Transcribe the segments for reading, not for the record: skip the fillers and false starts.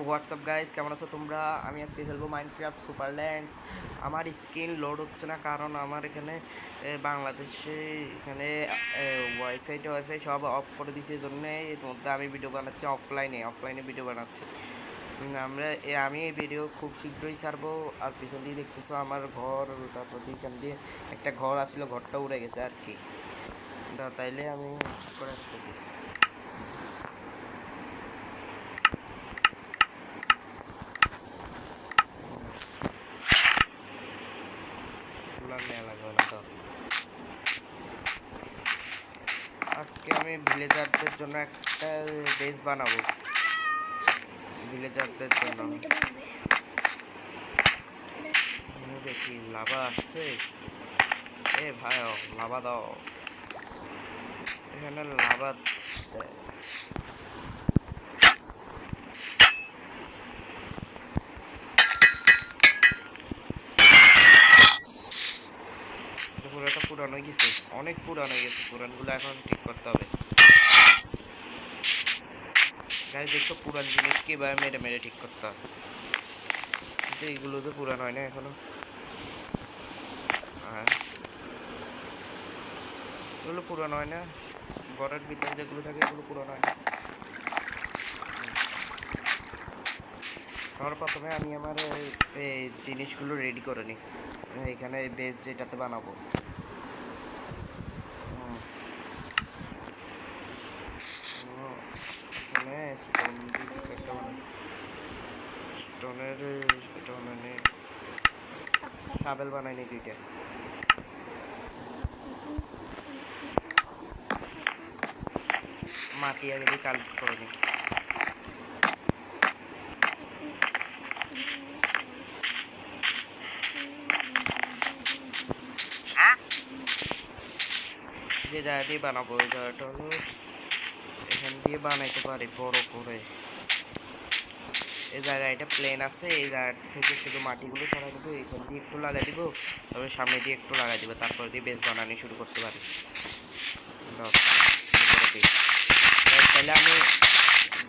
WhatsApp guys, কেমন আছো তোমরা? আমি আজকে খেলবো মাইনক্রাফট সুপারল্যান্ডস। আমার স্ক্রিন লোড হচ্ছে না কারণ আমার এখানে বাংলাদেশে এখানে ওয়াইফাই সব অফ করে দিয়েছে। এই জন্যে এর মধ্যে আমি ভিডিও বানাচ্ছি অফলাইনে ভিডিও বানাচ্ছি। আমি এই ভিডিও খুব শীঘ্রই ছাড়বো। আর পিছন দিয়ে দেখতেছো আমার ঘর, তারপর এখান দিয়ে একটা ঘর আসলে ঘরটা উড়ে গেছে আর কি। তাইলে আমি করে রাখতেছি। আজকে আমি ভিলেজারদের জন্য একটা বেস বানাবো। ভিলেজারদের জন্য দেখি লাভা আসছে। ভাই লাভা দাও, এখানে লাভা পুরোটা পুরানো হয়ে গেছে, অনেক পুরানো হয়ে গেছে। পুরানগুলো এখন ঠিক করতে হবে। গাইস দেখছো, পুরান জিনিস কিভাবে মেরে মেরে ঠিক করতে হবে। কিন্তু এইগুলো তো পুরানো হয় না এখনো। এগুলো পুরানো হয় না, ঘরের ভিতরে যেগুলো থাকে এগুলো পুরানো হয় না। প্রথমে আমি আমার এই জিনিসগুলো রেডি করে নিই। এখানে বেস যেটাতে বানাবো, স্টোনের এটা মানে শাবেল বানাইনি দুইটা। মাটি আগে দিয়ে কালেক্ট করে নিই। যে জায়গা দিয়ে বানাবো ওই জায়গাটা হলো এখান দিয়ে বানাইতে পারি বড় করে। এই জায়গায় এটা প্লেন আছে, এই জায়গা থেকে শুধু মাটিগুলো সরাই দেবো, এখান দিয়ে একটু লাগাই দিব, তারপরে সামনে দিয়ে একটু লাগাই দিব, তারপরে দিয়ে বেস বানানো শুরু করতে পারি। তাহলে আমি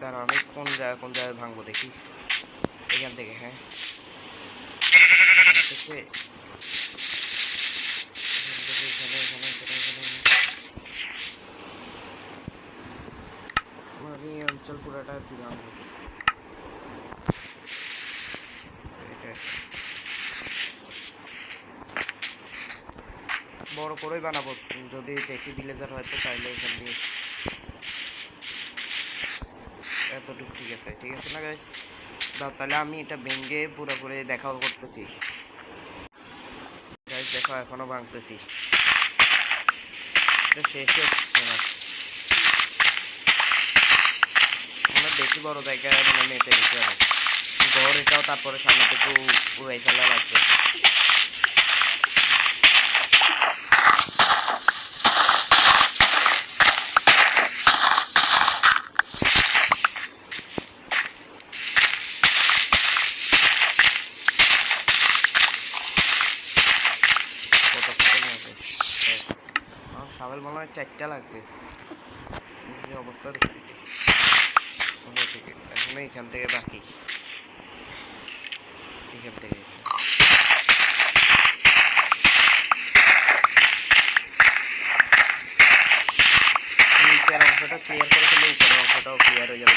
দাঁড়াও, আমি কোন জায়গায় ভাঙবো দেখি। এখান থেকে, হ্যাঁ আমি অঞ্চল পুরাটা দিলাম। বড় করেই বানাবো, যদি দেখি ভিলেজার হয়তো তাইলে এখান দিয়ে এতটুকু ঠিক আছে না গাইস? তাহলে আমি এটা ভেঙে পুরোপুরি দেখাও করতেছি গাইস। দেখো এখনো ভাঙতেছি, এটা শেষ হচ্ছে না। আমরা বেশি বড় জায়গায় মানে মেপে নিতে হবে ঘর এটাও, তারপরে সামনে থেকে উড়াই ফেলা লাগবে। শাবেল মনে হয় 4টা লাগবে, যে অবস্থা দেখতেছি। এখন এখান থেকে বাকি, এখান থেকে নিচের অংশটা ক্লিয়ার করে ফেলে উপরের অংশটাও ক্লিয়ার হয়ে যাবে।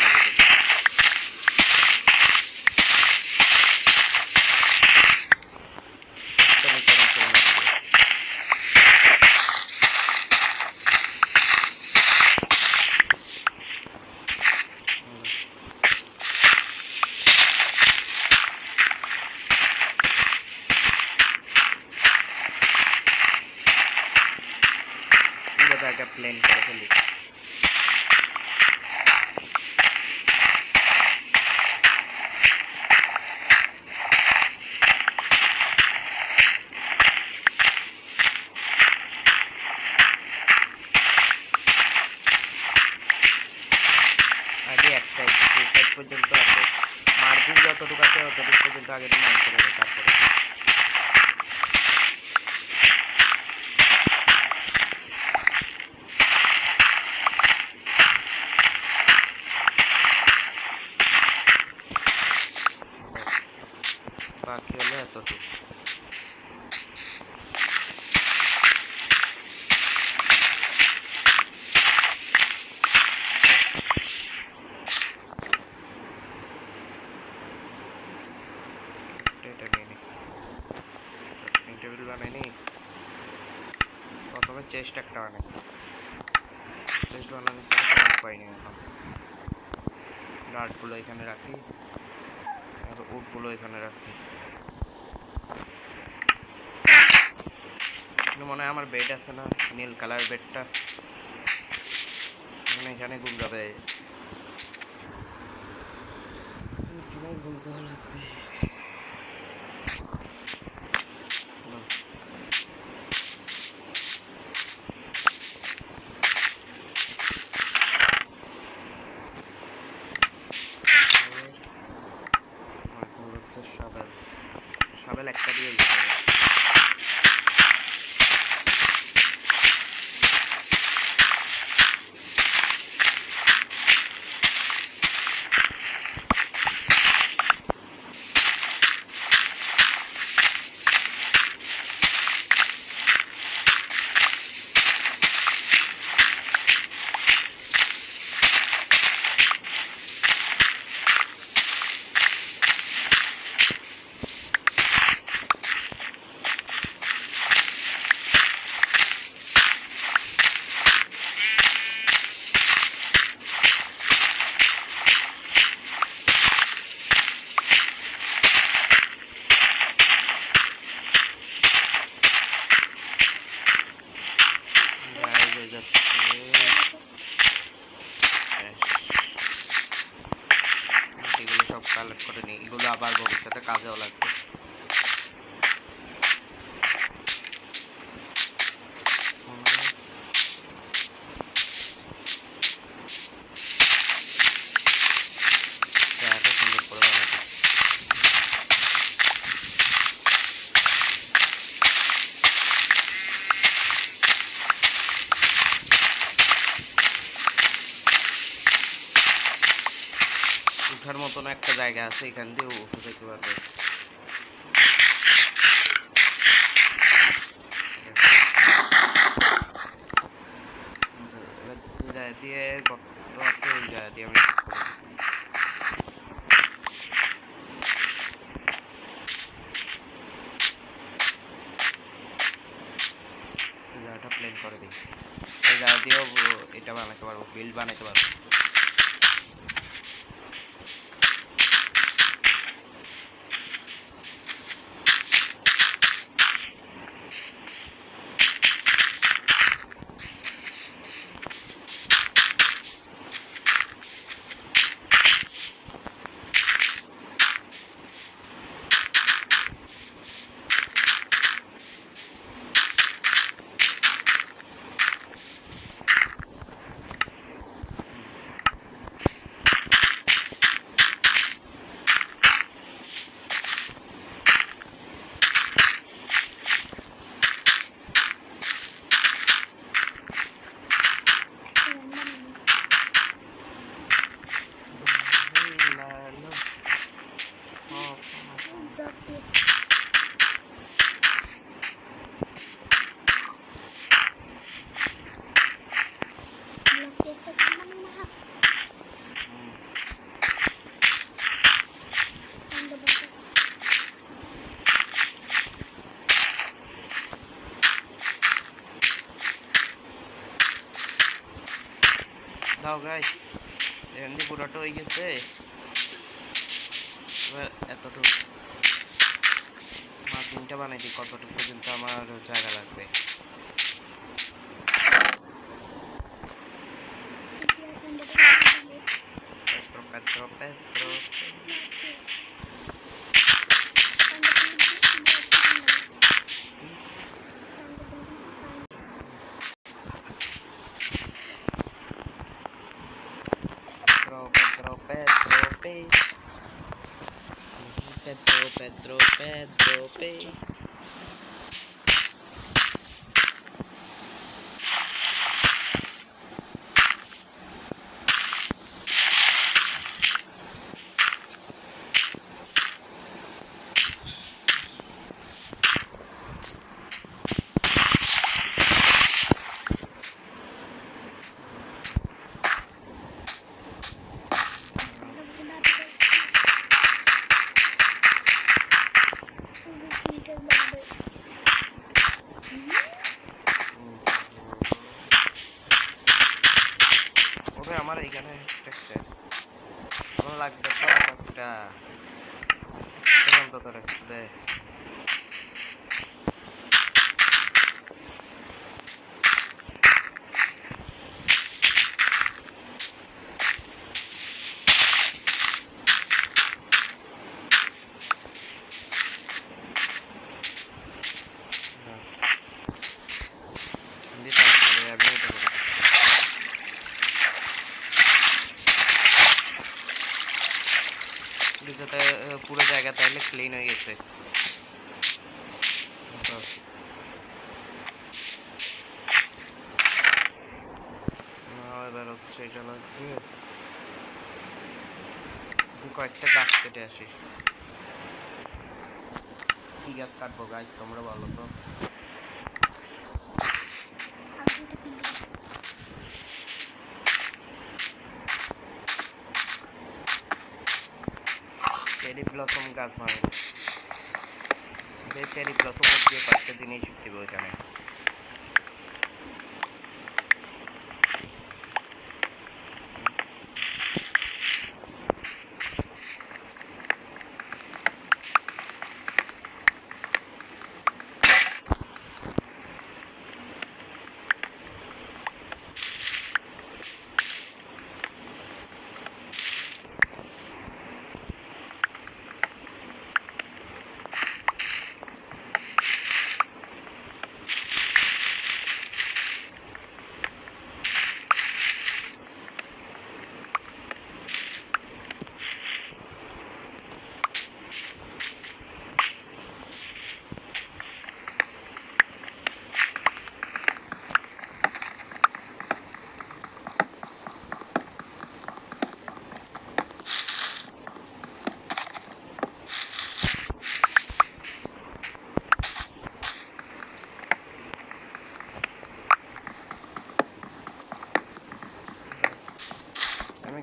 জায়গা প্লেন করে ফেলি। আগে এক সাইড পর্যন্ত আছে, মার্জিন যতটুকু আছে ততটুকু পর্যন্ত আগে নিয়ে আসতে হবে। তারপরে বাকি হলো এতটুকু। এটা নিয়ে নি, টেবিল বানাইনি, প্রথমে চেস্ট একটা বানাই। চেস্ট বানানোর সময় পাইনি এখন। ডার্টগুলো এখানে রাখি আর উডগুলো এখানে রাখি। মনে হয় আমার বেড আছে না, নীল কালার বেডটা, এখানে ঘুম যাবে, ঘুম যাওয়া লাগবে। সাবেল সাবেল একটা দিয়ে দিতে হবে। এগুলো সব কালেক্ট করে নিই, এগুলো আবার ভবিষ্যতে কাজেও লাগবে। সুন্দর করে বানাবো। উঠার মতন একটা জায়গা আছে, এখান দিয়ে উঠে যেতে পারবে। জায়গা দিয়ে গর্ত আছে, ওই জায়গা দিয়ে আমি জায়গাটা প্লেন করে দিই। এই জায়গা দিয়েও এটা বানাতে পারবো, বিল্ড বানাতে পারবো। দাও গাইস, এখান দিয়ে পুরোটা হয়ে গেছে। এতটুকু মার্কিংটা বানাই দিই, কতটুকু পর্যন্ত আমার জায়গা লাগবে। Petro, Petro, Pedro, একটা তো তোরে দে দিতে হবে আমি এটা করে যাতে পুরো জায়গা তাইলে ক্লিন হয়ে গেছে এবার হচ্ছে এটা লাগবে কয়েকটা গাছ কেটে আসি কি গাছ কাটবো গাছ তোমরা বলো তো চেরি ব্লসম গাছ মানে চেরি ব্লসম দিয়ে কয়েকটা জিনিস দিব ওখানে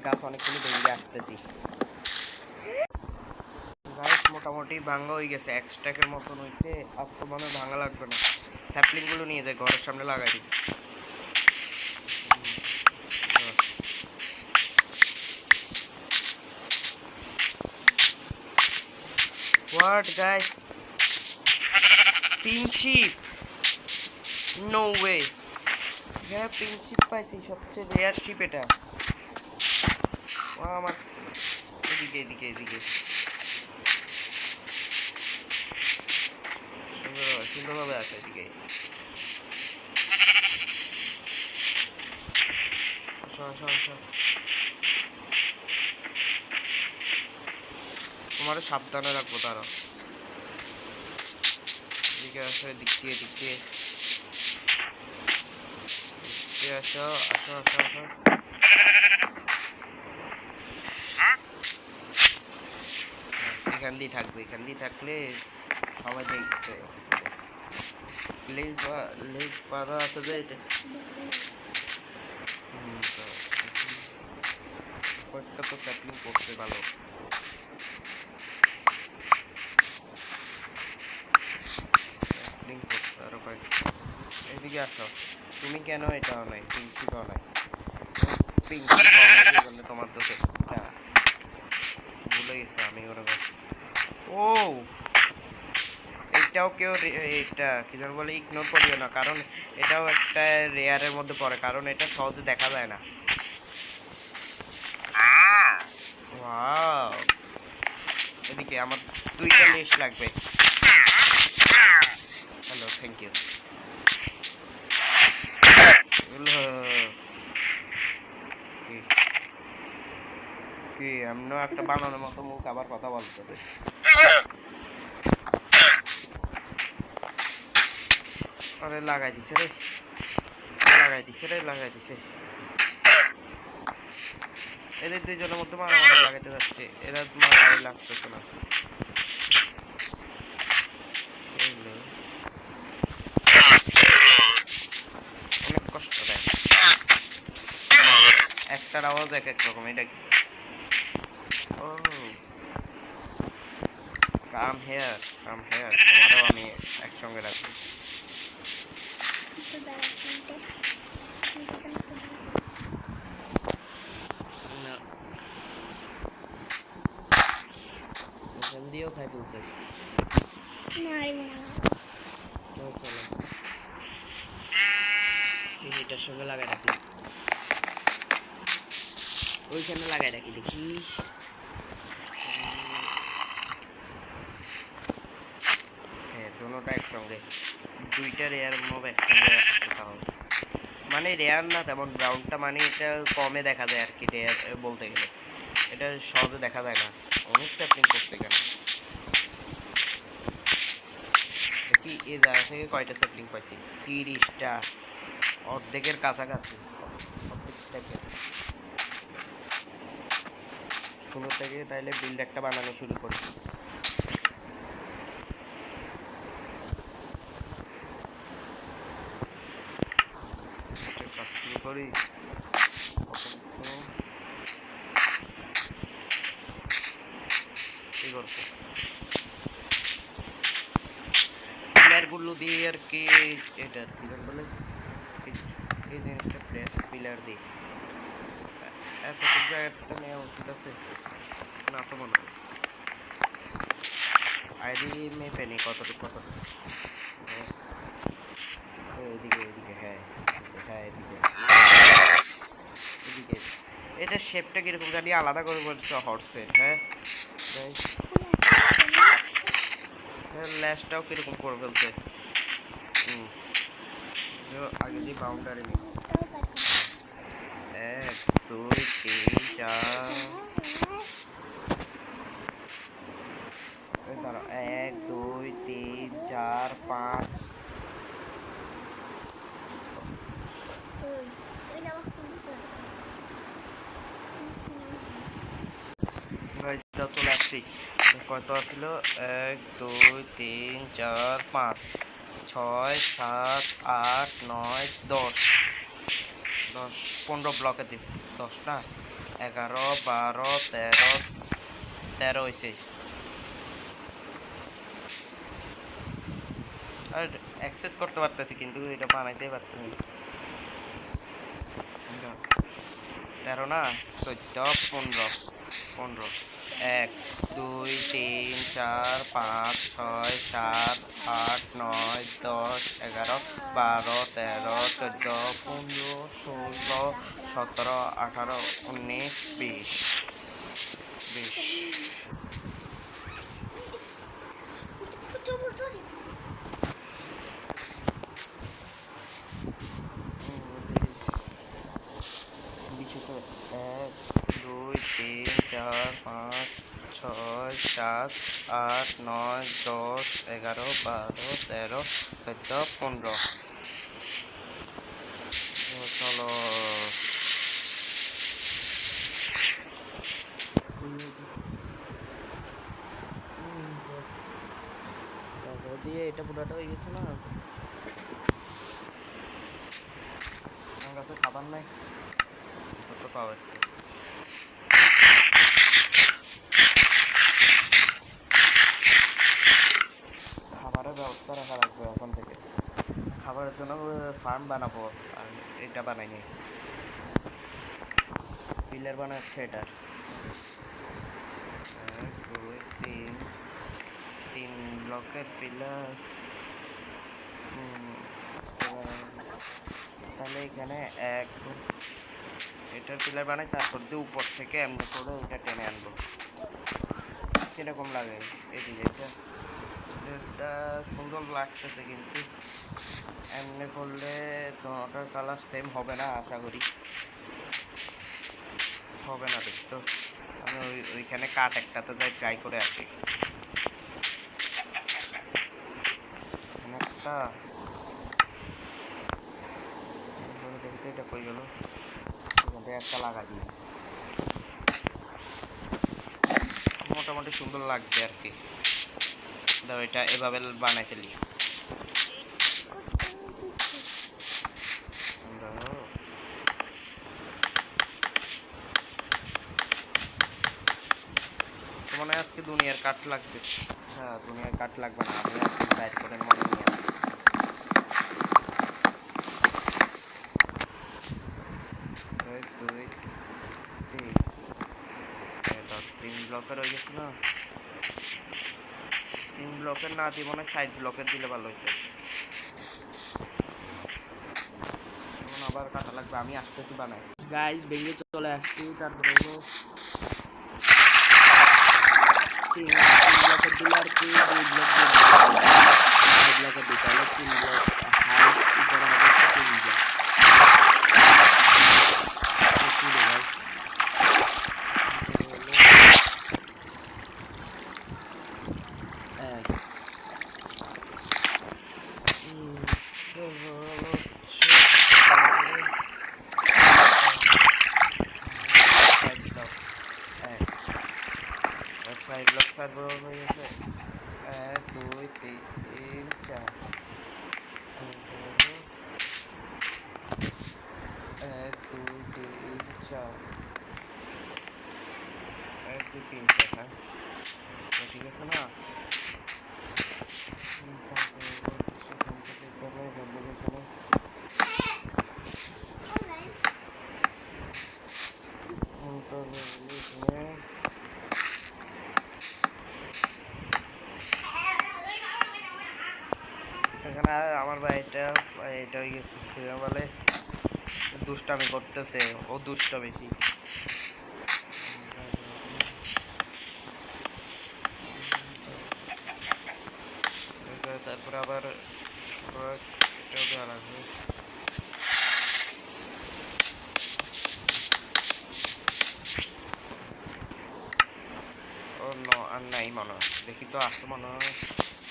গাছ অনেকগুলো ভেঙে আসতেছি গাছ মোটামুটি ভাঙা হয়ে গেছে এক স্ট্যাকের মতন হয়েছে আর তো মনে ভাঙা লাগবে না স্যাপলিংগুলো নিয়ে যায় ঘরের সামনে লাগাই দিই What guys? Pink sheep? No way. হ্যাঁ পিঙ্ক শিপ পাইছি সবচেয়ে রেয়ার শিপ এটা আমার এদিকে এদিকে এদিকে সুন্দরভাবে আছে এদিকে তোমার সাবধানে রাখবো তারা এদিকে আসো দিক দিয়ে আসো আসো আসো আসো এখান দিয়ে থাকবে এখান দিয়ে থাকলে সবাই দেখবে লেজ বাঁধা আছে যে কয়েকটা তো স্যাপলিং করতে ভালো স্যাপলিং করতে আরো কয়েকটা এদিকে আসো তুমি কেন এটাও নাই পিঙ্কিটাও নাই পিঙ্কি তোমার দোষে ভুলে গেছে আমি ওরকম ও এটাও কেউ এটা কি যেন বলে ইগনোর করিও না কারণ এটাও একটা রেয়ারের মধ্যে পড়ে কারণ এটা সহজে দেখা যায় না ওয়াও এদিকে আমার 2টা লেশ লাগবে হ্যালো থ্যাংক ইউ কি এমন একটা বানানোর মতো মুখ আবার কথা বলতেছে আরে লাগাই দিছে রে এদের দুইজনের মধ্যে মারামারি লাগাইতে যাচ্ছে এরা মারামারি লাগতেছে না অনেক কষ্ট দেয় একটার আওয়াজ এক এক রকম এটা কি ও কাম হেয়ার তোমারও আমি একসঙ্গে রাখবো দিয়েও খাই ফেলছে। তো চলো এটার সঙ্গে লাগাই রাখি, ওইখানে লাগাই রাখি দেখি। হ্যাঁ দুটোটা একসঙ্গে, দুইটা রেয়ার মব একসঙ্গে আসছে তাহলে, মানে রেয়ার না তেমন ব্রাউনটা, মানে এটা কমে দেখা যায় আর কি রেয়ার বলতে গেলে, এটা সহজে দেখা যায় না। অনেক স্যাপলিং করতে গেলে দেখি এই জায়গা থেকে কয়টা স্যাপলিং পাইছি, 30টা, অর্ধেকের কাছাকাছি, অর্ধেকটাকে শুরু থেকে। তাইলে বিল্ড একটা বানানো শুরু করি। শুরু করি কি করবো পিলারগুলো দিয়ে আর কি, এটা আর কি বলে এই জিনিসটা পিলার দিই, এতটুকু জায়গাটা নেওয়া উচিত আছে না তো মনে হয়। আইডি মেপে নি কতটুকু এদিকে এদিকে, হ্যাঁ হ্যাঁ এদিকে এদিকে। এটার শেপটা কিরকম জানি আলাদা করে বলছে হর্সের। হ্যাঁ ল্যাশটাও কিরকম করে ফেলছে। আগে দিয়ে বাউন্ডারি নেই, 1 2 3 4, দাঁড়াও 1 2 3 4 5। চলে আসছি, কত ছিল 1 2 3 4 5 6 7 8 9 10 10 15 ব্লকে দিব, 10 না 11 12 13 13 হয়েছে। আর অ্যাক্সেস করতে পারতেছি কিন্তু এটা বানাইতেই পারতেছি 13 না 14 15 15 1 2 3 4 5 6 7 8 9 10 11 12 13 14 15 16 17 18 19 20 20। এক 2 3 4 5 6 7 8 9 10 11 12 13 14 15। চলো তারপর দিয়ে এটা পুরোটা হয়ে গেছে না, আমার কাছে খাবার নাই তো পাও একটু। খাবারের ব্যবস্থা রাখা লাগবে এখন থেকে, খাবারের জন্য ফার্ম বানাবো। আর এটা বানাইনি, পিলার বানাচ্ছে এটার 1 2 3 3 ব্লকের পিলার। তাহলে এখানে এটার পিলার বানাই, তারপর দিয়ে উপর থেকে এমনি করে এটা টেনে আনবো। কিরকম লাগে এদিকে, এটা সুন্দর লাগতেছে কিন্তু এমনি করলে তোমাটার কালার সেম হবে না, আশা করি হবে না দেখতো। আমি ওইখানে কাট একটাতে যাই ট্রাই করে আসি। একটা দেখতে এটা কই গেল, এখান থেকে একটা লাগাই দিই, মোটামুটি সুন্দর লাগবে আর কি। দাও এটা এভাবে বানাই ফেলি। মনে হয় আজকে দুনিয়ার কাঠ লাগবে। হ্যাঁ দুনিয়ার কাঠ লাগবে না, আমি আজকে বাইর করে মনে নিয়ে আসি। 1 2 3 3 ব্লকের হয়ে গেছে না। 3 ব্লকের না দিব না, সাইড ব্লকের দিলে ভালো হইতো। এখন আবার কাটা লাগবে, আমি আসতেছি বানাই। গাইস ভেঙে চলে আসছি, তারপরে হলো 3 ব্লকের দিলে আর কি 2 ব্লক দিয়ে সাইড ব্লকের দিতে হলে 3 ব্লক হাইট উপরে হবে 3 block. Side block side block হয়ে গেছে 1 2 3 4 1 2 3 4 1 2 3 4 হ্যাঁ ঠিক আছে না। এখানে আমার ভাইটা এটা হয়ে গেছে বলে দুষ্টামি করতেছে, ও দুষ্ট বেশি। তারপরে আবার দেওয়া লাগবে। ও আর নাই মনে হয়, দেখি তো আসতো মনে হয়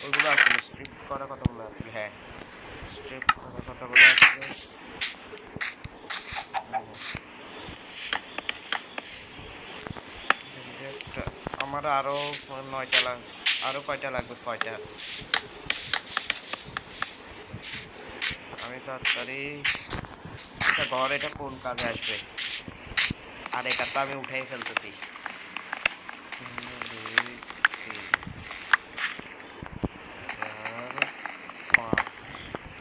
ওইগুলো আসলে স্ট্রিপ করা কতগুলো আসলে, হ্যাঁ স্ট্রিপ করা কতগুলো আসলে। আমার আরো 9টা লাগবে, আরো কয়টা লাগবে? 6টা। আমি তাড়াতাড়ি ঘর, এটা কোন কাজে আসবে? আর এটা তো আমি উঠাই ফেলতেছি।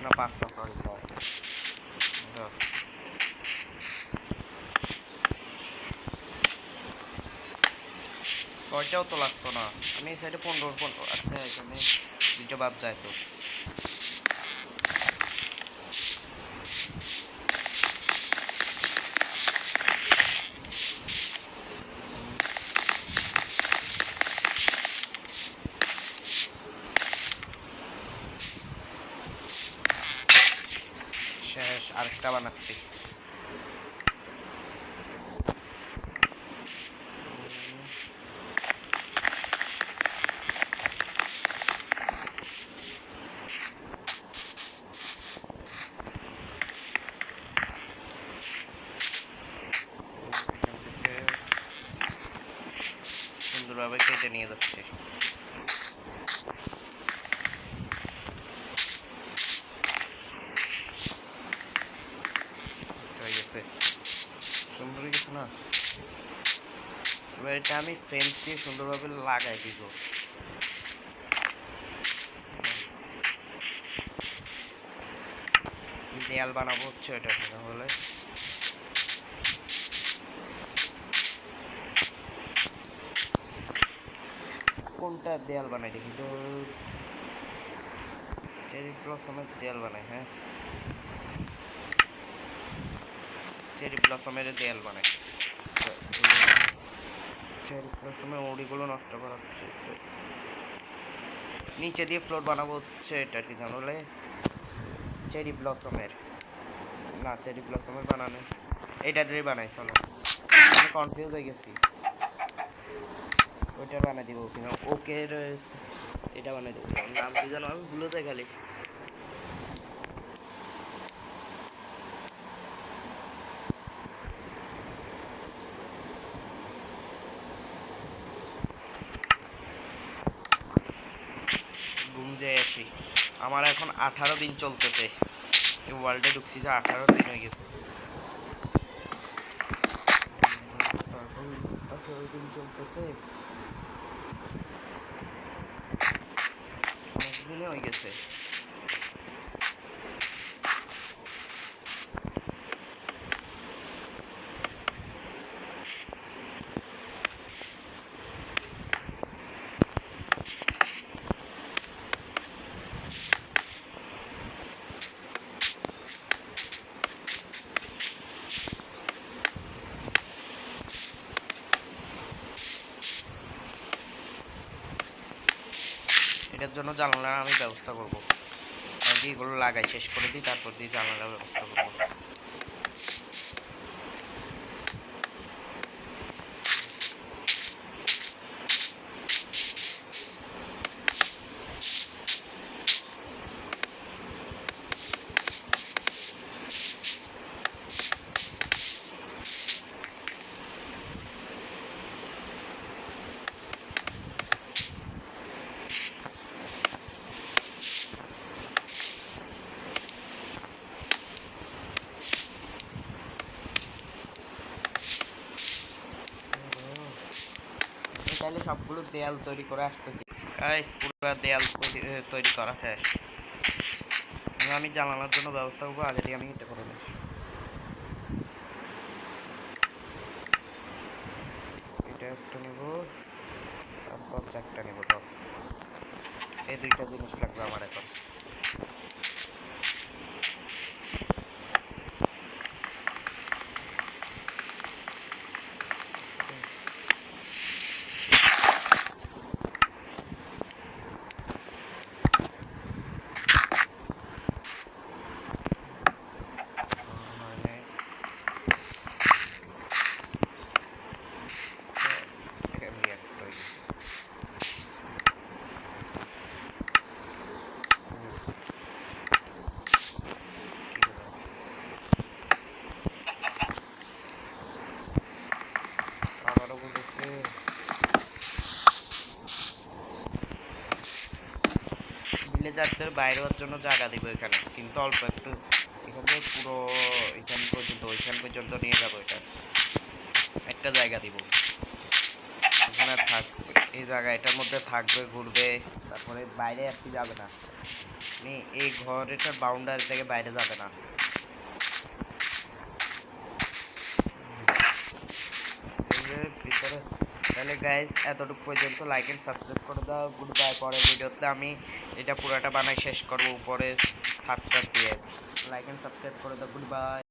না 5টা, সরি স্যার। 6টাও তো লাগতো না, আমি এই সাইডে 15 আচ্ছা এখানে 2টা বাদ যায় তো। শেষ, আরেকটা বানাচ্ছি। সুন্দরভাবে কেটে নিয়ে যাচ্ছে। সুন্দর কিছু না, এবার এটা আমি ফেন্স দিয়ে সুন্দরভাবে লাগাই দিব। দেয়াল বানাবো হচ্ছে এটা, তাহলে কোনটা দেয়াল বানাই দেখি তো। চেরি ব্লসমের দেয়াল বানাই, হ্যাঁ চেরি ব্লসমের দেয়াল বানাই। চেরি ব্লসমের ওড়িগুলো নষ্ট করা হচ্ছে, নিচে দিয়ে ফ্লোর বানাবো হচ্ছে এটা কি জানলে চেরি ব্লসমের, না চেরি ব্লসমের বানানো এটা দিয়ে বানাই। চলো আমি কনফিউজ হয়ে গেছি, ওইটা বানাই দিব কিনা। ওকে এটা বানাই দেবো, নাম কি জানো আমি ভুলে যাই খালি। আসি, আমার এখন 18 দিন চলতেছে, এই ওয়ার্ল্ডে ঢুকছি যে 18 দিন হয়ে গেছে। 18 দিন চলতেছে, অনেক দিনে হয়ে গেছে। এটার জন্য জানালার আমি ব্যবস্থা করবো, আগে এগুলো লাগাই শেষ করে দিই, তারপর দিয়ে জানালার ব্যবস্থা করবো। তাহলে সবগুলো দেয়াল তৈরি করে আসতেছি গাইস, পুরো দেয়াল তৈরি করা শেষ। আমি জানালার জন্য ব্যবস্থা করবো, আগে দিয়ে আমি এটা করে নিই। এটা একটা নেব, তারপর একটা নেব, তো এই দুইটা জিনিস লাগবে আমার এখন। ভিলেজারদের বাইরে হওয়ার জন্য জায়গা দিব এখানে, কিন্তু অল্প একটু, এখান থেকে পুরো এখান পর্যন্ত ওইখান পর্যন্ত নিয়ে যাবো। এটা একটা জায়গা দিব, এখানে থাকবে, এই জায়গা এটার মধ্যে থাকবে, ঘুরবে, তারপরে বাইরে আর কি যাবে না, মানে এই ঘরেটার বাউন্ডারি থেকে বাইরে যাবে না। ভিতরে তাহলে গাইস এতটুকু পর্যন্ত লাইক এন্ড সাবস্ক্রাইব করে দাও। Good bye. পরের ভিডিওতে আমি এটা পুরোটা বানাই শেষ করবো উপরে ছাদটা দিয়ে। লাইক এন্ড সাবস্ক্রাইব করে দাও। Good bye.